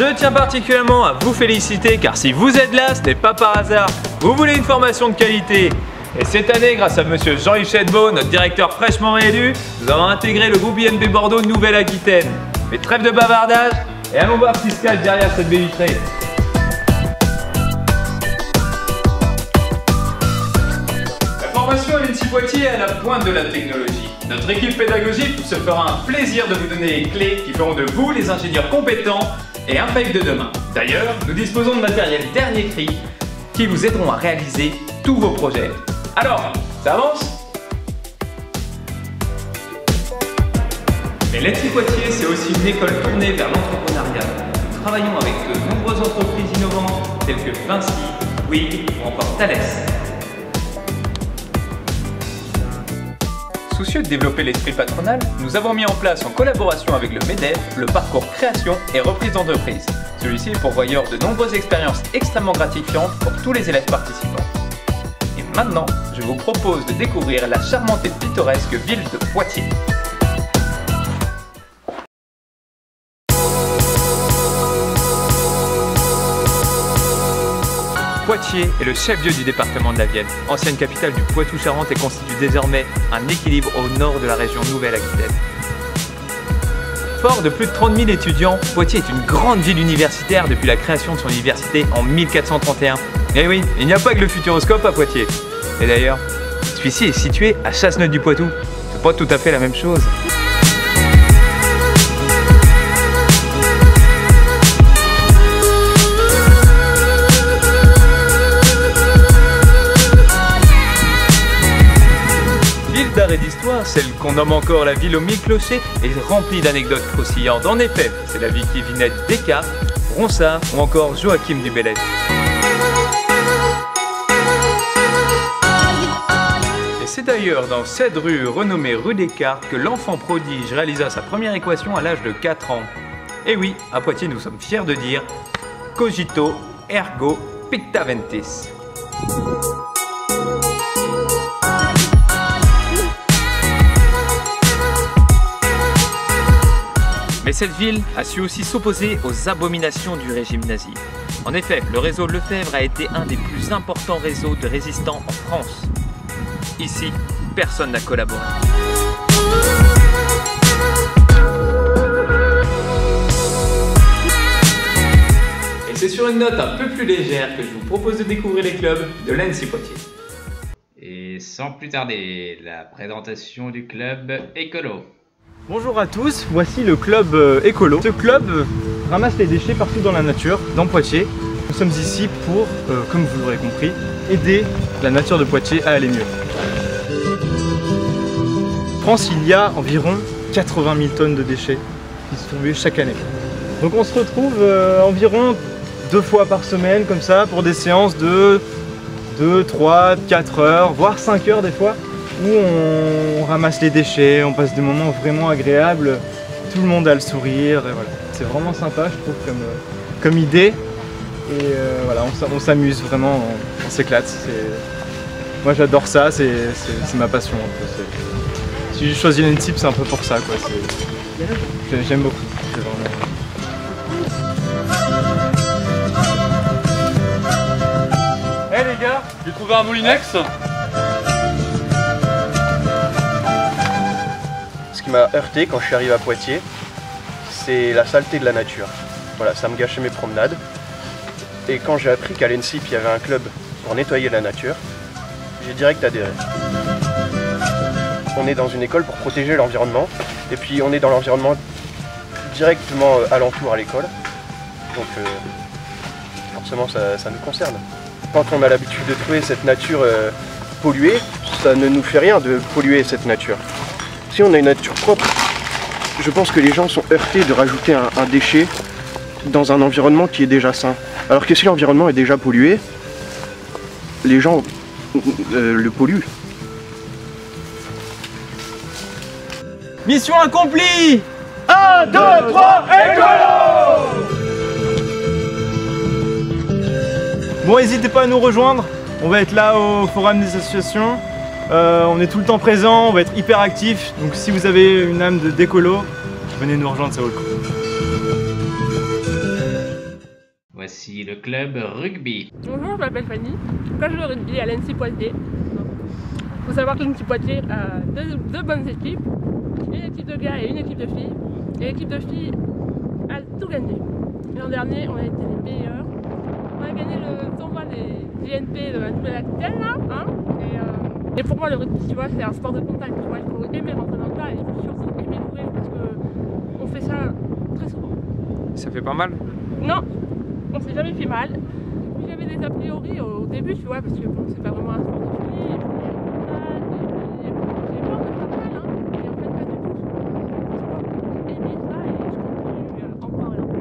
Je tiens particulièrement à vous féliciter car si vous êtes là, ce n'est pas par hasard. Vous voulez une formation de qualité. Et cette année, grâce à monsieur Jean-Yves Chetbeau, notre directeur fraîchement réélu, nous avons intégré le groupe INP Bordeaux Nouvelle-Aquitaine. Mais trêve de bavardage et allons voir ce qui se cache derrière cette baie vitrée. La formation à l'ENSI Poitiers est à la pointe de la technologie. Notre équipe pédagogique se fera un plaisir de vous donner les clés qui feront de vous les ingénieurs compétents et impeccables de demain. D'ailleurs, nous disposons de matériel dernier cri qui vous aideront à réaliser tous vos projets. Alors, ça avance? Mais l'ENSI Poitiers, c'est aussi une école tournée vers l'entrepreneuriat. Nous travaillons avec de nombreuses entreprises innovantes telles que Vinci, Bouygues ou encore Thales. Soucieux de développer l'esprit patronal, nous avons mis en place en collaboration avec le MEDEF le parcours création et reprise d'entreprise. Celui-ci est pourvoyeur de nombreuses expériences extrêmement gratifiantes pour tous les élèves participants. Et maintenant, je vous propose de découvrir la charmante et pittoresque ville de Poitiers. Poitiers est le chef-lieu du département de la Vienne. Ancienne capitale du Poitou-Charentes et constitue désormais un équilibre au nord de la région Nouvelle-Aquitaine. Fort de plus de 30 000 étudiants, Poitiers est une grande ville universitaire depuis la création de son université en 1431. Et oui, il n'y a pas que le Futuroscope à Poitiers. Et d'ailleurs, celui-ci est situé à Chasseneuil-du-Poitou. C'est pas tout à fait la même chose. D'art et d'histoire, celle qu'on nomme encore la ville aux 1000 clochers, est remplie d'anecdotes croustillantes. En effet, c'est la vie qui vit naître Descartes, Ronsard ou encore Joachim du Bellay. Et c'est d'ailleurs dans cette rue renommée rue Descartes que l'enfant prodige réalisa sa première équation à l'âge de 4 ans. Et oui, à Poitiers, nous sommes fiers de dire Cogito ergo pictaventis. Mais cette ville a su aussi s'opposer aux abominations du régime nazi. En effet, le réseau Lefebvre a été un des plus importants réseaux de résistants en France. Ici, personne n'a collaboré. Et c'est sur une note un peu plus légère que je vous propose de découvrir les clubs de l'ENSI Poitiers. Et sans plus tarder, la présentation du club écolo. Bonjour à tous, voici le club écolo. Ce club ramasse les déchets partout dans la nature, dans Poitiers. Nous sommes ici pour, comme vous l'aurez compris, aider la nature de Poitiers à aller mieux. En France, il y a environ 80 000 tonnes de déchets qui sont tombés chaque année. Donc on se retrouve environ 2 fois par semaine comme ça pour des séances de 2, 3, 4 heures, voire 5 heures des fois, où on ramasse les déchets, on passe des moments vraiment agréables, tout le monde a le sourire, et voilà. C'est vraiment sympa je trouve comme idée, et voilà, on s'amuse vraiment, on s'éclate. Moi j'adore ça, c'est ma passion un peu. Si j'ai choisi l'ENSI, c'est un peu pour ça, quoi. J'aime beaucoup, c'est vraiment... Hey les gars, j'ai trouvé un moulinex. Ce qui m'a heurté quand je suis arrivé à Poitiers, c'est la saleté de la nature. Voilà, ça me gâchait mes promenades. Et quand j'ai appris qu'à l'ENSI, il y avait un club pour nettoyer la nature, j'ai direct adhéré. On est dans une école pour protéger l'environnement, et puis on est dans l'environnement directement alentour à l'école. Donc forcément ça nous concerne. Quand on a l'habitude de trouver cette nature polluée, ça ne nous fait rien de polluer cette nature. Si on a une nature propre, je pense que les gens sont heurtés de rajouter un déchet dans un environnement qui est déjà sain. Alors que si l'environnement est déjà pollué, les gens le polluent. Mission accomplie! 1, 2, 3, écolo! Bon, n'hésitez pas à nous rejoindre, on va être là au forum des associations. On est tout le temps présent, on va être hyper actifs, donc si vous avez une âme d'écolo, venez nous rejoindre, ça vaut le coup. voici le club rugby. Bonjour, je m'appelle Fanny. Je joue au rugby à l'NC Poitiers. Il faut savoir que l'NC Poitiers a deux bonnes équipes, une équipe de gars et une équipe de filles. Et l'équipe de filles a tout gagné. L'an dernier, on a été les meilleurs. On a gagné le tournoi des JNP de la Nouvelle-Aquitaine là. Hein, et pour moi, le rugby, tu vois, c'est un sport de contact. Tu vois, il faut aimer rentrer dans le tas et il faut surtout aimer courir parce qu'on fait ça très souvent. Ça fait pas mal? Non, on s'est jamais fait mal. Puis j'avais des a priori au début, tu vois, parce que bon, c'est pas vraiment un sport de filles, et puis il y a le contact, et puis j'ai peur de faire mal, hein. Et en fait, pas du tout. J'ai aimé ça et je continue encore et encore.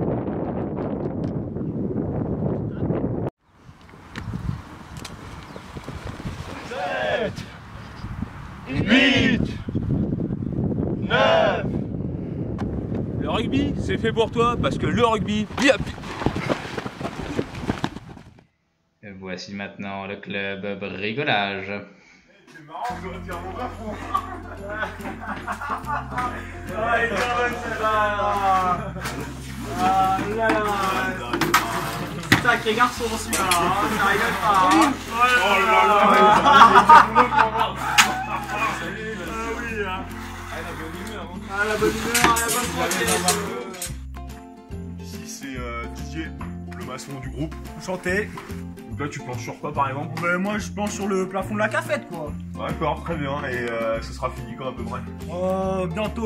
8, 9. Le rugby, c'est fait pour toi parce que le rugby, Voici maintenant le club bricolage. C'est marrant, je retire mon bafou. Ah, il est bonne celle-là. Ah là là. Sacré garçon celui-là, hein. Ça rigole pas. Hein. Oh là là. Oui, hein. Ah, la bonne humeur, la bonne santé. Ici c'est Didier, le maçon du groupe. Enchanté. Donc là tu planches sur quoi par exemple? Moi je planche sur le plafond de la cafette quoi. D'accord, très bien. Et ce sera fini quand à peu près?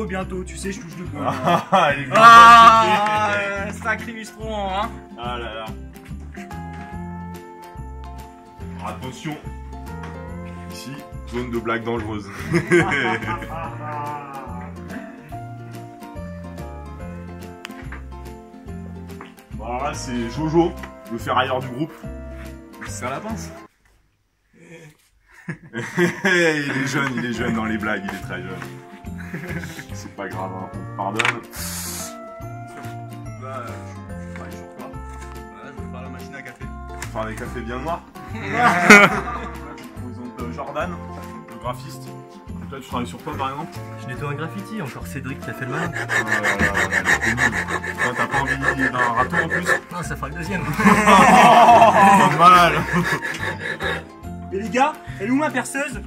Bientôt, tu sais, je touche le bois. Ah, il est bien Sacré lustron, hein. Ah là là. Alors, attention. Ici, zone de blague dangereuse. Bon alors là c'est Jojo, le ferrailleur du groupe. C'est à la pince. Il est jeune dans les blagues, il est très jeune. C'est pas grave, hein. Pardonne. Là, je travaille sur quoi? Je vais faire la machine à café. Faire des cafés bien noirs. Présente Jordan, le graphiste. Donc là tu travailles sur quoi par exemple? Je nettoie un graffiti, encore Cédric qui a fait le malin. T'as pas envie d'un râteau en plus? Non, ça fera le deuxième. Pas mal. Et les gars, elle est où ma perceuse?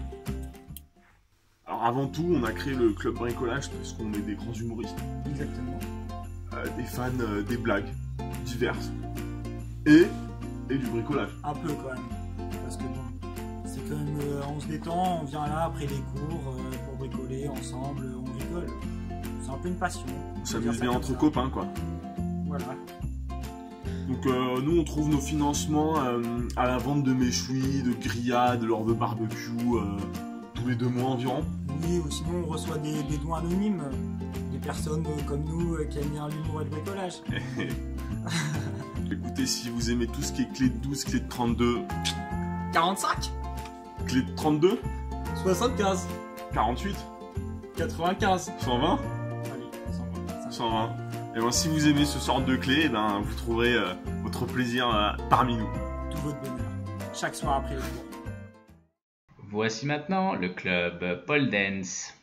Alors avant tout, on a créé le club bricolage parce qu'on est des grands humoristes. Exactement. Des fans des blagues diverses et du bricolage. Un peu quand même. Parce que bon, c'est quand même, on se détend, on vient là après les cours pour bricoler ensemble, on rigole. C'est un peu une passion. On s'amuse bien entre copains quoi. Voilà. Donc nous on trouve nos financements à la vente de méchouis, de grillades, lors de barbecue tous les 2 mois environ. Oui, ou sinon on reçoit des dons anonymes, des personnes comme nous qui aiment bien l'humour et le bricolage. Écoutez, si vous aimez tout ce qui est clé de 12, clé de 32... 45, Clé de 32, 75, 48, 95. 120, Allez, 120. Et ben si vous aimez ce sort de clé, ben, vous trouverez votre plaisir parmi nous. Tout votre bonheur. Chaque soir après les cours. Voici maintenant le club pole dance.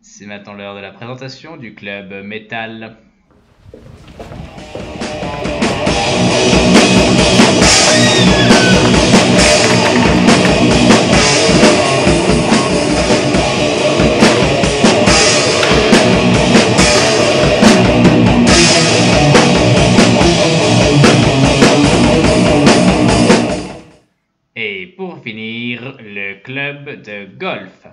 C'est maintenant l'heure de la présentation du club métal. Et pour le club de golf.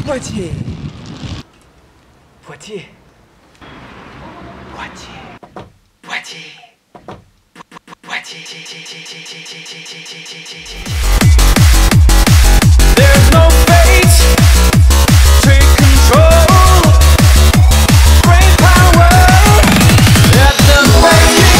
Poitiers. There's no fate, take control, great power, let them make it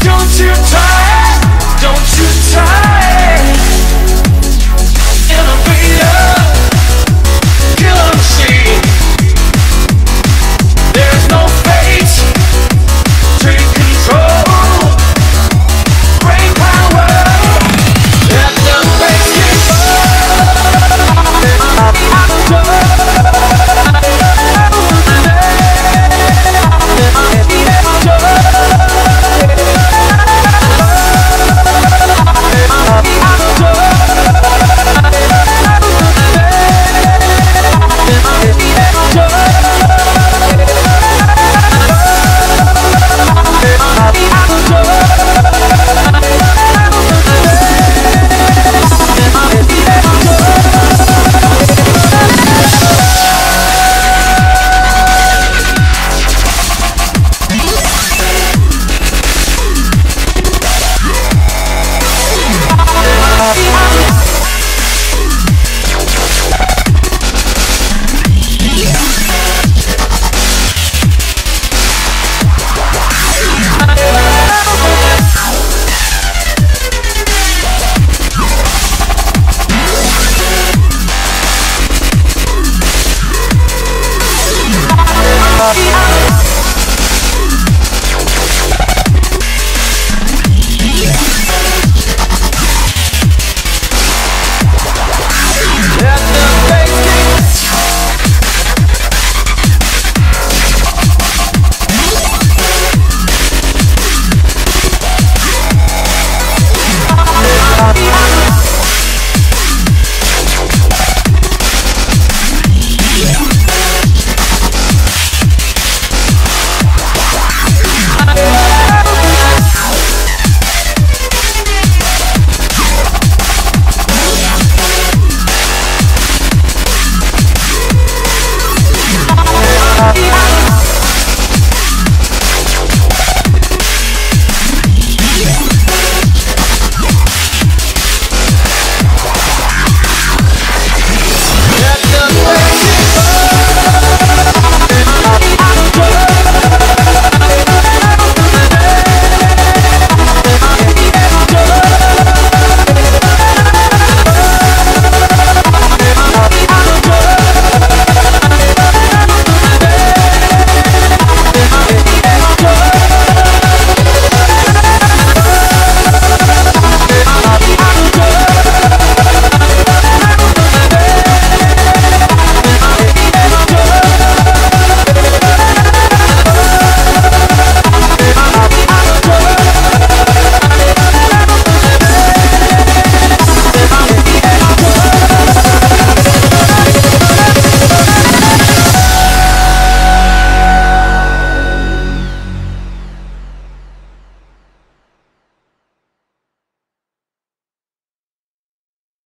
Don't you try